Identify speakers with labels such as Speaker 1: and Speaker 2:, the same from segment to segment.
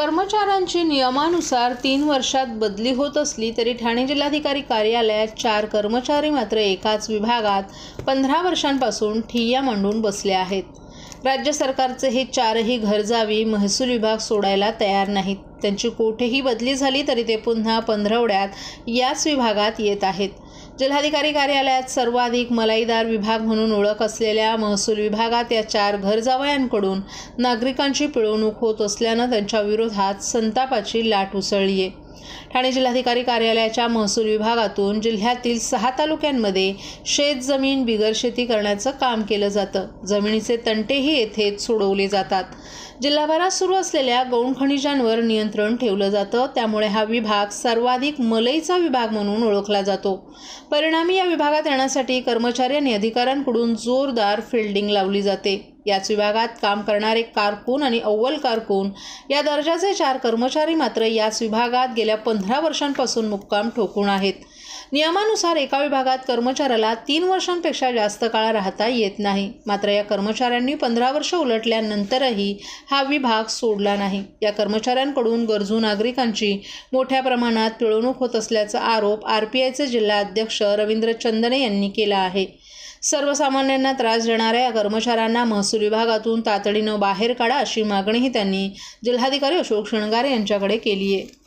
Speaker 1: कर्मचाऱ्यांची नियमानुसार 3 वर्षात बदली होत असली तरी ठाणे जिल्हाधिकारी कार्यालयात 4 कर्मचारी मात्र एकाच विभागात 15 वर्षांपासून ठिय्या मांडून बसले आहेत. राज्य सरकारचे हे 4ही घरजावी महसूल विभाग सोडायला तयार नाहीत. त्यांची कोठेही बदली झाली तरी ते पुन्हा पंधरवड्यात याच विभागात येत आहेत. जिल्हाधिकारी कार्यालयात सर्वाधिक मलाईदार विभाग म्हणून ओळख असलेल्या महसूल विभागात या 4 घरजावयांकडून नागरिकांची पिळवणूक होत असल्यानं त्यांच्या विरोधात संतापाची लाट उसळली आहे. ठाणे जिल्हाधिकारी कार्यालयाच्या महसूल विभागातून जिल्ह्यातील 6 तालुक्यांमध्ये शेतजमीन बिगर शेती करण्याचं काम केलं जातं. जमिनीचे तंटेही येथेच सोडवले जातात. जिल्हाभरात सुरू असलेल्या गौण खनिजांवर नियंत्रण ठेवलं जातं. त्यामुळे हा विभाग सर्वाधिक मलईचा विभाग म्हणून ओळखला जातो. परिणामी या विभागात येण्यासाठी कर्मचारी आणि अधिकाऱ्यांकडून जोरदार फिल्डिंग लावली जाते. याच विभागात काम करणारे कारकून आणि अव्वल कारकून या दर्जाचे 4 कर्मचारी मात्र याच विभागात गेल्या 15 वर्षांपासून मुक्काम ठोकून आहेत. नियमानुसार एका विभागात कर्मचाऱ्याला 3 वर्षांपेक्षा जास्त काळ राहता येत नाही. मात्र या कर्मचाऱ्यांनी 15 वर्ष उलटल्यानंतरही हा विभाग सोडला नाही. या कर्मचाऱ्यांकडून गरजू नागरिकांची मोठ्या प्रमाणात पिळवणूक होत असल्याचा आरोप RPIचे जिल्हा अध्यक्ष रवींद्र चंदने यांनी केला आहे. सर्वसामान्यांना त्रास देणाऱ्या या कर्मचाऱ्यांना महसूल विभागातून तातडीनं बाहेर काढा अशी मागणीही त्यांनी जिल्हाधिकारी अशोक शृंगारे यांच्याकडे केली आहे.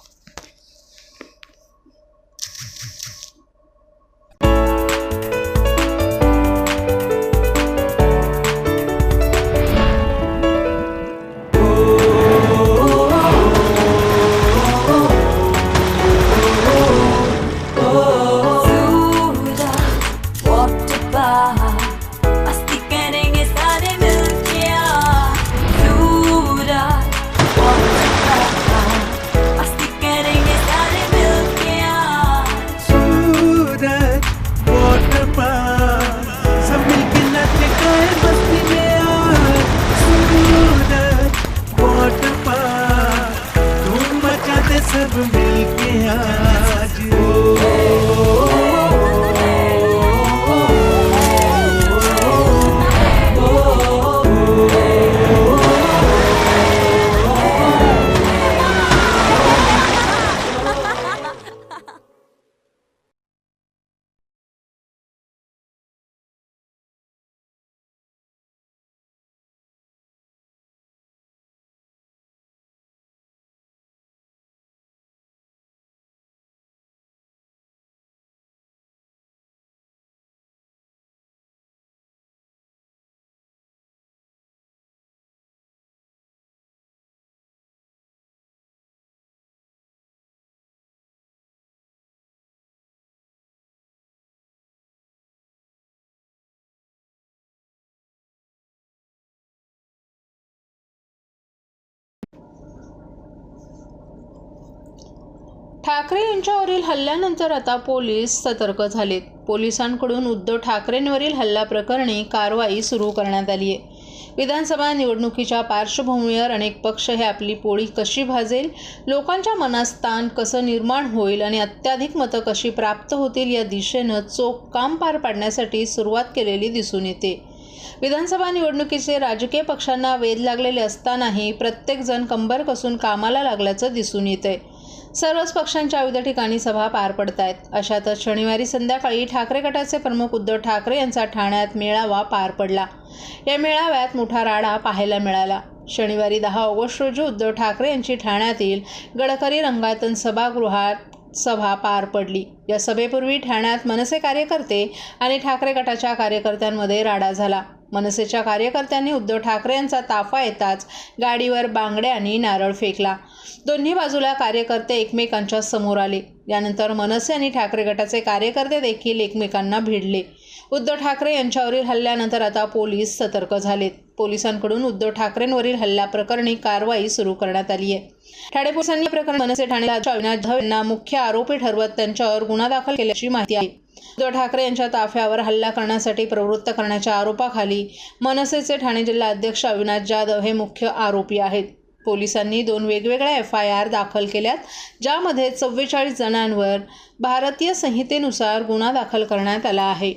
Speaker 2: सब मिलके आज
Speaker 1: ठाकरे यांच्यावरील हल्ल्यानंतर आता पोलीस सतर्क झालेत. पोलिसांकडून उद्धव ठाकरेंवरील हल्ला प्रकरणी कारवाई सुरू करण्यात आली आहे. विधानसभा निवडणुकीच्या पार्श्वभूमीवर अनेक पक्ष हे आपली पोळी कशी भाजेल, लोकांच्या मनात स्थान कसं निर्माण होईल आणि अत्याधिक मतं कशी प्राप्त होतील या दिशेनं चोख काम पार पाडण्यासाठी सुरुवात केलेली दिसून येते. विधानसभा निवडणुकीचे राजकीय पक्षांना वेध लागलेले असतानाही प्रत्येकजण कंबर कसून कामाला लागल्याचं दिसून येतंय. सर्वच पक्षांच्या विविध ठिकाणी सभा पार पडत आहेत. अशातच शनिवारी संध्याकाळी ठाकरे गटाचे प्रमुख उद्धव ठाकरे यांचा ठाण्यात मेळावा पार पडला. या मेळाव्यात मोठा राडा पाहायला मिळाला. शनिवारी 10 ऑगस्ट रोजी उद्धव ठाकरे यांची ठाण्यातील गडकरी रंगायतन सभागृहात सभा पार पडली. या सभेपूर्वी ठाण्यात मनसे कार्यकर्ते आणि ठाकरे गटाच्या कार्यकर्त्यांमध्ये राडा झाला. मनसेच्या कार्यकर्त्यांनी उद्धव ठाकरे यांचा ताफा येताच गाडीवर बांगड्या आणि नारळ फेकला. दोन्ही बाजूला कार्यकर्ते एकमेकांच्या समोर आले. यानंतर मनसे आणि ठाकरे गटाचे कार्यकर्ते देखील एकमेकांना भिडले. उद्धव ठाकरे यांच्यावरील हल्ल्यानंतर आता पोलीस सतर्क झालेत. पोलिसांकडून उद्धव ठाकरेंवरील हल्ल्याप्रकरणी कारवाई सुरू करण्यात आली आहे. ठाणे पोलिसांनी या प्रकरणी मनसे ठाणे अविनाश जाधव यांना मुख्य आरोपी ठरवत त्यांच्यावर गुन्हा दाखल केल्याची माहिती आहे. उद्धव ठाकरे यांच्या ताफ्यावर हल्ला करण्यासाठी प्रवृत्त करण्याच्या आरोपाखाली मनसेचे ठाणे जिल्हा अध्यक्ष अविनाश जाधव हे मुख्य आरोपी आहेत. पोलिसांनी 2 वेगवेगळ्या FIR दाखल केल्यात, ज्यामध्ये 44 जणांवर भारतीय संहितेनुसार गुन्हा दाखल करण्यात आला आहे.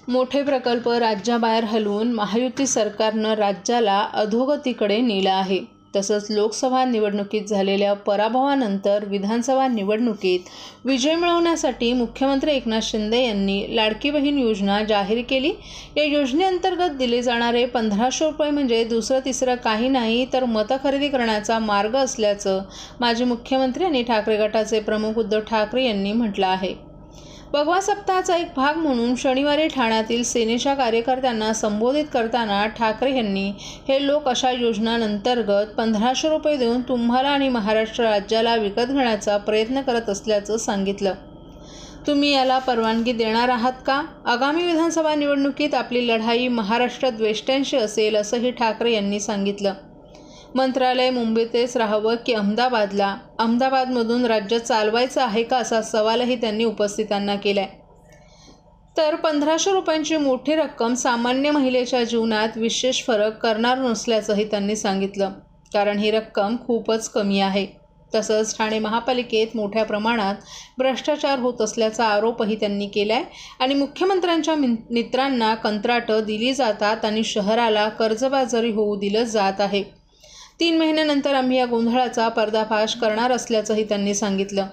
Speaker 1: मोठे प्रकल्प राज्याबाहेर हलवून महायुती सरकारनं राज्याला अधोगतीकडे नेलं आहे. तसंच लोकसभा निवडणुकीत झालेल्या पराभवानंतर विधानसभा निवडणुकीत विजय मिळवण्यासाठी मुख्यमंत्री एकनाथ शिंदे यांनी लाडकी बहीण योजना जाहीर केली। या योजनेअंतर्गत दिले जाणारे 1500 रुपये म्हणजे दुसरं तिसरं काही नाही तर मतं खरेदी करण्याचा मार्ग असल्याचं माजी मुख्यमंत्री आणि ठाकरे गटाचे प्रमुख उद्धव ठाकरे यांनी म्हटलं आहे। भगवा सप्ताहाचा एक भाग म्हणून शनिवारी ठाण्यातील सेनेच्या कार्यकर्त्यांना संबोधित करताना ठाकरे यांनी हे लोक अशा योजनांअंतर्गत 1500 रुपये देऊन तुम्हाला आणि महाराष्ट्र राज्याला विकत घेण्याचा प्रयत्न करत असल्याचं सांगितलं। तुम्ही याला परवानगी देणार आहात का? आगामी विधानसभा निवडणुकीत आपली लढाई महाराष्ट्र द्वेष्ट्यांशी असेल असंही ठाकरे यांनी सांगितलं। मंत्रालय मुंबईतच राहावं की अहमदाबादमधून राज्य चालवायचं आहे का असा सवालही त्यांनी उपस्थितांना केलाय। तर 1500 रुपयांची मोठी रक्कम सामान्य महिलेच्या जीवनात विशेष फरक करणार नसल्याचंही त्यांनी सांगितलं, कारण ही रक्कम खूपच कमी आहे। तसंच ठाणे महापालिकेत मोठ्या प्रमाणात भ्रष्टाचार होत असल्याचा आरोपही त्यांनी केलाय आणि मुख्यमंत्र्यांच्या मित्रांना कंत्राटं दिली जातात आणि शहराला कर्जबाजारी होऊ दिलं जात आहे। 3 महिन्यानंतर आम्ही या गोंधळाचा पर्दाफाश करणार असल्याचंही त्यांनी सांगितलं।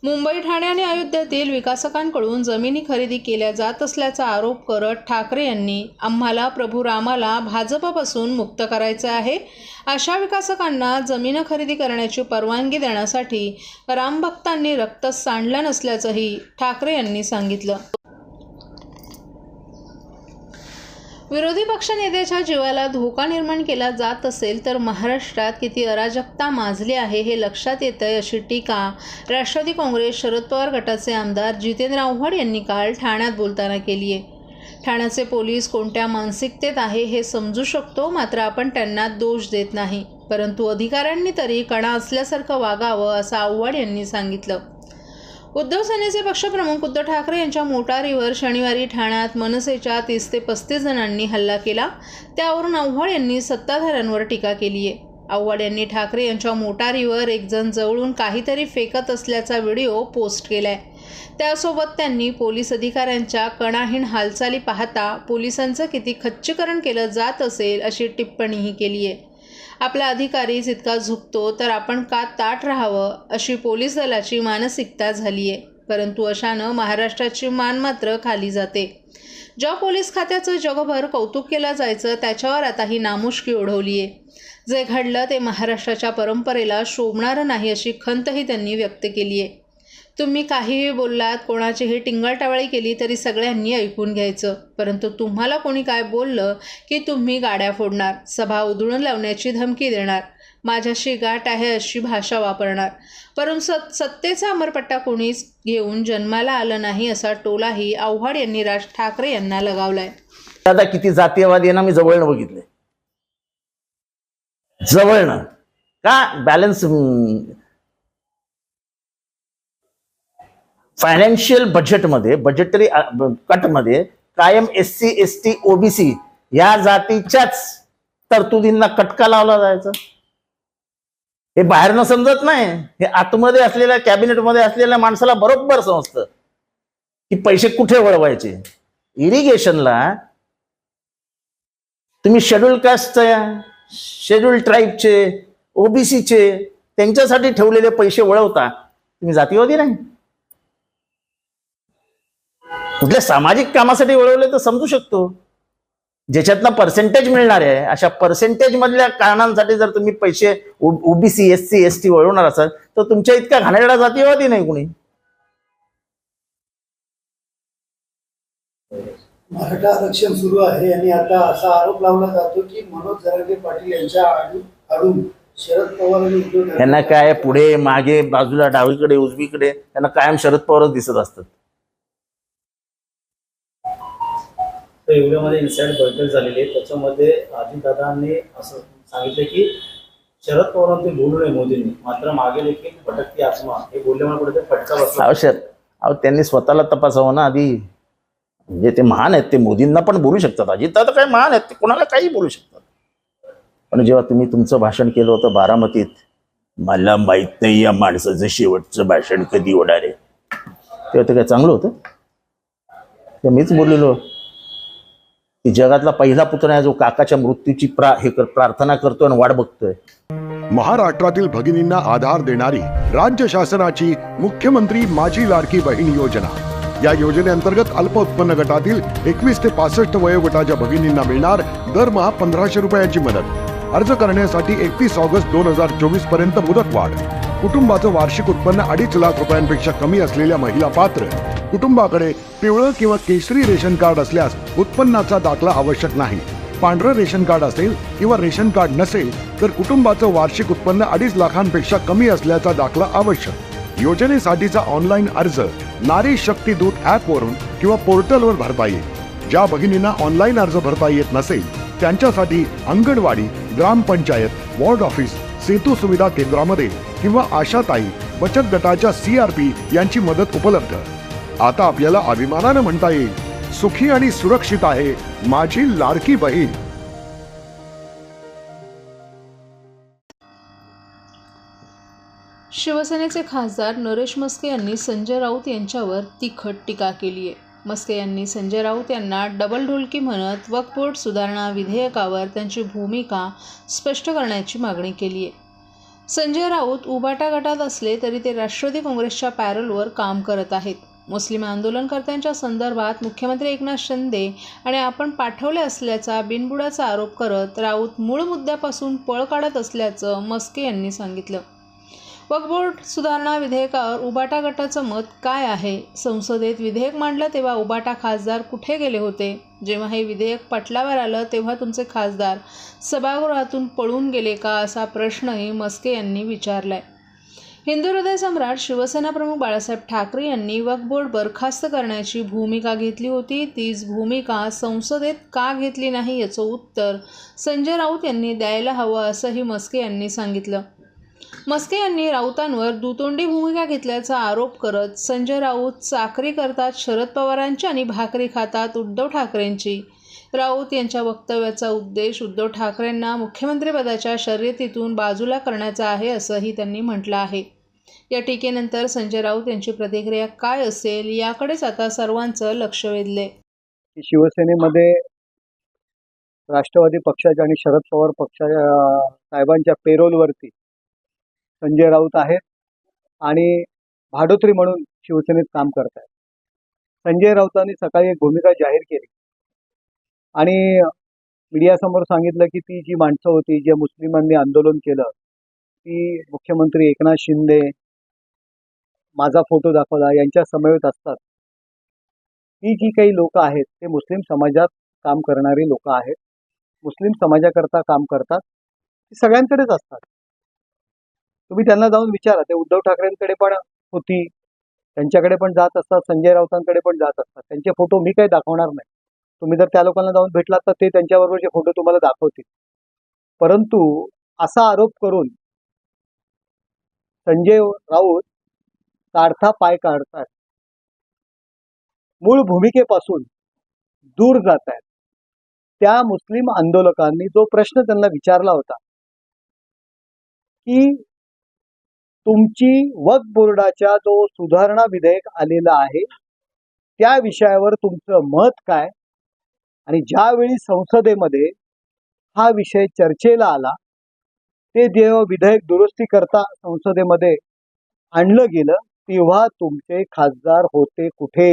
Speaker 1: मुंबई, ठाणे आणि अयोध्येतील विकासकांकडून जमिनी खरेदी केल्या जात असल्याचा आरोप करत ठाकरे यांनी आम्हाला प्रभू रामाला भाजपपासून मुक्त करायचे आहे। अशा विकासकांना जमीन खरेदी करण्याची परवानगी देण्यासाठी रामभक्तांनी रक्त सांडलं नसल्याचंही ठाकरे यांनी सांगितलं। विरोधी पक्षनेत्याच्या जीवाला धोका निर्माण केला जात असेल तर महाराष्ट्रात किती अराजकता माजली आहे हे लक्षात येतंय, अशी टीका राष्ट्रवादी काँग्रेस शरद पवार गटाचे आमदार जितेंद्र आव्हाड यांनी काल ठाण्यात बोलताना केली आहे। ठाण्याचे पोलीस कोणत्या मानसिकतेत आहे हे समजू शकतो, मात्र आपण त्यांना दोष देत नाही, परंतु अधिकाऱ्यांनी तरी कणा असल्यासारखं वागावं असं आव्हाड यांनी सांगितलं। उद्धव सेनेचे पक्षप्रमुख उद्धव ठाकरे यांच्या मोटारीवर शनिवारी ठाण्यात मनसेच्या 30 ते 35 जणांनी हल्ला केला। त्यावरून आव्हाड यांनी सत्ताधाऱ्यांवर टीका केली आहे। आव्हाड यांनी ठाकरे यांच्या मोटारीवर एक जण जवळून काहीतरी फेकत असल्याचा व्हिडिओ पोस्ट केलाय। त्यासोबत त्यांनी पोलीस अधिकाऱ्यांच्या कणाहीन हालचाली पाहता पोलिसांचं किती खच्चीकरण केलं जात असेल अशी टिप्पणीही केली आहे। आपला अधिकारी जितका झुकतो तर आपण का ताठ राहावं अशी पोलीस दलाची मानसिकता झाली आहे, परंतु अशानं महाराष्ट्राची मान मात्र खाली जाते। ज्या पोलीस खात्याचं जगभर कौतुक केलं जायचं त्याच्यावर आता ही नामुष्की ओढवली आहे। जे घडलं ते महाराष्ट्राच्या परंपरेला शोभणारं नाही अशी खंतही त्यांनी व्यक्त केली आहे। तुम्ही काहीही बोललात, कोणाचीही टिंगलटावळी केली तरी सगळ्यांनी ऐकून घ्यायचं, परंतु तुम्हाला कोणी काय बोललं की तुम्ही गाड्या फोडणार, सभा उधळून लावण्याची धमकी देणार, माझ्याशी गाठ आहे अशी भाषा वापरणार, परंतु सत्तेचा अमरपट्टा कोणीच घेऊन जन्माला आलं नाही असा टोलाही आव्हाड यांनी राज ठाकरे यांना लगावलाय।
Speaker 3: दादा किती जातीयवादी आहे ना, मी जवळनं बघितले, जवळनं का बॅलन्स फायनान्शियल बजेटमध्ये, बजेटरी कटमध्ये कायम SC ST OBC या जातीच्याच तरतुदींना कटका लावला जायचा। हे बाहेरनं समजत नाही, हे आतमध्ये असलेल्या कॅबिनेटमध्ये असलेल्या माणसाला बरोबर समजतं की पैसे कुठे वळवायचे। इरिगेशनला तुम्ही शेड्यूल कास्टचे, शेड्यूल ट्राईबचे, OBCचे त्यांच्यासाठी ठेवलेले पैसे वळवता, तुम्ही जातीवादी नाही। कुठल्या सामाजिक कामासाठी वळवले तर समजू शकतो, ज्याच्यातनं पर्सेंटेज मिळणार आहे अशा पर्सेंटेज मधल्या कारणांसाठी जर तुम्ही पैसे OBC SC ST वळवणार असाल तर तुमच्या इतका घाणेरडा जातीयवादी नाही कुणी।
Speaker 4: मराठा आरक्षण सुरू आहे आणि आता असा आरोप लावला जातो की मनोज जरांगे पाटील यांच्या आडून शरद पवार आणि उद्धव ठाकरे
Speaker 3: यांना काय पुढे मागे बाजूला डावीकडे उजवीकडे त्यांना कायम शरद पवारच दिसत असतात।
Speaker 5: येवल्यामध्ये इन्साइड बैठक झालेली आहे, त्याच्यामध्ये अजितदादांनी असं सांगितलं की शरद पवारांनी बोलू नये मोदींनी, मात्र मागे देखील भटकती आत्मा हे बोलल्यामुळे कुठे फटका बसला।
Speaker 3: त्यांनी स्वतःला तपासावं ना आधी, म्हणजे ते महान आहेत, ते मोदींना पण बोलू शकतात, अजितदादा काय महान आहेत, ते कोणाला काही बोलू शकतात। पण जेव्हा तुम्ही तुमचं भाषण केलं होतं बारामतीत, मला माहित नाही या माणसाचं शेवटचं भाषण कधी होणार आहे, तेव्हा ते काय चांगलं होतं? ते मीच बोललेलो की जगातला पहिला पुतळा आहे जो काकाच्या मृत्यूची प्रार्थना करतोय आणि वाट बघतोय.
Speaker 6: महाराष्ट्रातील भगिनींना आधार देणारी राज्य शासनाची मुख्यमंत्री माझी लाडकी बहीण योजना. या योजनेअंतर्गत अल्प उत्पन्न गटातील 21 ते 65 वयोगटाच्या भगिनींना मिळणार दरमहा 1500 रुपयांची मदत. अर्ज करण्यासाठी 31 ऑगस्ट 2024 पर्यंत मुदतवाढ. कुटुंबाचं वार्षिक उत्पन्न 2.5 लाख रुपयांपेक्षा कमी असलेल्या महिला पात्र. कुटुंबाकडे पिवळं किंवा केशरी रेशन कार्ड असल्यास उत्पन्नाचा दाखला आवश्यक नाही. पांढरं रेशन कार्ड असेल किंवा रेशन कार्ड नसेल तर कुटुंबाचं वार्षिक उत्पन्न 2.5 लाखांपेक्षा कमी असल्याचा दाखला आवश्यक. योजनेसाठीचा ऑनलाईन अर्ज नारी शक्ती दूत ॲपवरून किंवा पोर्टलवर भरता येईल. ज्या भगिनींना ऑनलाईन अर्ज भरता येत नसेल त्यांच्यासाठी अंगणवाडी, ग्रामपंचायत, वॉर्ड ऑफिस, सेतू सुविधा केंद्रामध्ये किंवा आशाताई बचत गटाच्या CRP यांची मदत उपलब्ध. आता आपल्याला अभिमानानं म्हणता येईल, सुखी आणि सुरक्षित आहे माझी लाडकी बहीण.
Speaker 1: शिवसेनेचे खासदार नरेश मस्के यांनी संजय राऊत यांच्यावर तिखट टीका केली आहे. मस्के यांनी संजय राऊत यांना डबल ढोलकी म्हणत वक्फ बोर्ड सुधारणा विधेयकावर त्यांची भूमिका स्पष्ट करण्याची मागणी केली आहे. संजय राऊत उबाटा गटात असले तरी ते राष्ट्रवादी काँग्रेसच्या पॅरोलवर काम करत आहेत. मुस्लिम आंदोलनकर्त्यांच्या संदर्भात मुख्यमंत्री एकनाथ शिंदे आणि आपण पाठवले असल्याचा बिनबुडाचा आरोप करत राऊत मूळ मुद्द्यापासून पळ काढत असल्याचं मस्के यांनी सांगितलं. वक्फ बोर्ड सुधारणा विधेयकावर उबाटा गटाचं मत काय आहे? संसदेत विधेयक मांडलं तेव्हा उबाटा खासदार कुठे गेले होते? जेव्हा हे विधेयक पटलावर आलं तेव्हा तुमचे खासदार सभागृहातून पळून गेले का, असा प्रश्नही मस्के यांनी विचारलाय. हिंदू हृदय सम्राट शिवसेना प्रमुख बाळासाहेब ठाकरे यांनी वक्फ बोर्ड बरखास्त करण्याची भूमिका घेतली होती. तीच भूमिका संसदेत का घेतली नाही याचं उत्तर संजय राऊत यांनी द्यायला हवं, असंही मस्के यांनी सांगितलं. मस्के यांनी राऊतांवर दुतोंडी भूमिका घेतल्याचा आरोप करत संजय राऊत चाकरी करतात शरद पवारांची आणि भाकरी खातात उद्धव ठाकरेंची. राऊत यांच्या वक्तव्याचा उद्देश उद्धव ठाकरेंना मुख्यमंत्रीपदाच्या शर्यतीतून बाजूला करण्याचा आहे, असंही त्यांनी म्हटलं आहे. या टीकेनंतर संजय राऊत यांची प्रतिक्रिया काय असेल याकडेच आता सर्वांचं लक्ष वेधले.
Speaker 7: शिवसेनेमध्ये राष्ट्रवादी पक्षाच्या आणि शरद पवार पक्षाच्या साहेबांच्या पेरोलवरती संजय राऊत आहेत आणि भाडोत्री म्हणून शिवसेनेत काम करत आहेत. संजय राऊतांनी सकाळी एक भूमिका जाहीर केली आणि मीडियासमोर सांगितलं की ती जी माणसं होती, जे मुस्लिमांनी आंदोलन केलं, ती मुख्यमंत्री एकनाथ शिंदे, माझा फोटो दाखवला यांच्या समवेत असतात. ही जी काही लोक आहेत ते मुस्लिम समाजात काम करणारी लोक आहेत, मुस्लिम समाजाकरता काम करतात, ती सगळ्यांकडेच असतात. तुम्ही त्यांना जाऊन विचारा, ते उद्धव ठाकरेंकडे पण होती, त्यांच्याकडे पण जात असतात, संजय राऊतांकडे पण जात असतात. त्यांचे फोटो मी काही दाखवणार नाही. तुम्ही जर त्या लोकांना जाऊन भेटलात तर ते त्यांच्याबरोबरचे फोटो तुम्हाला दाखवतील. परंतु असा आरोप करून संजय राऊत काढता पाय काढतात, मूळ भूमिकेपासून दूर जात आहेत. त्या मुस्लिम आंदोलकांनी जो प्रश्न त्यांना विचारला होता की तुमची वक्फ बोर्डाच्या जो सुधारणा विधेयक आलेला आहे त्या विषयावर तुमचं मत काय, आणि ज्यावेळी संसदेमध्ये हा विषय चर्चेला आला ते जेव्हा विधेयक दुरुस्ती करता संसदेमध्ये आणलं गेलं तेव्हा तुमचे खासदार होते कुठे?